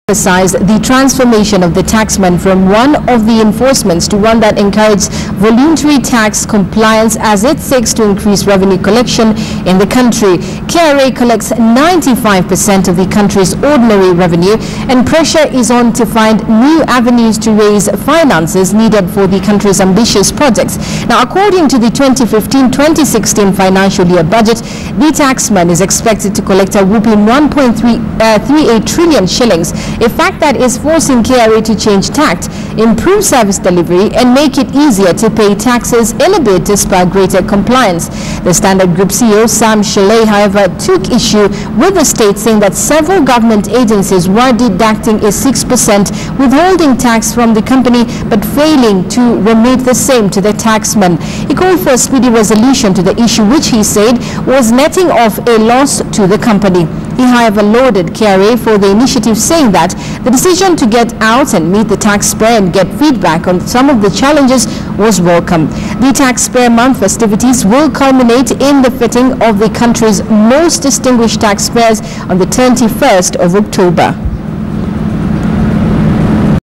emphasized the transformation of the taxman from one of the enforcements to one that encourages voluntary tax compliance as it seeks to increase revenue collection in the country. KRA collects 95% of the country's ordinary revenue, and pressure is on to find new avenues to raise finances needed for the country's ambitious projects. Now, according to the 2015-2016 financial year budget, the taxman is expected to collect a whopping 1.38 trillion shillings, a fact that is forcing KRA to change tact, improve service delivery and make it easier to pay taxes in a bid to spur greater compliance. The Standard Group CEO Sam Shillay, however, took issue with the state, saying that several government agencies were deducting a 6% withholding tax from the company but failing to remit the same to the taxman. He called for a speedy resolution to the issue, which he said was netting off a loss to the company. He, however, lauded KRA for the initiative, saying that the decision to get out and meet the taxpayer and get feedback on some of the challenges was welcome. The Taxpayer Month festivities will culminate in the fitting of the country's most distinguished taxpayers on the 21st of October.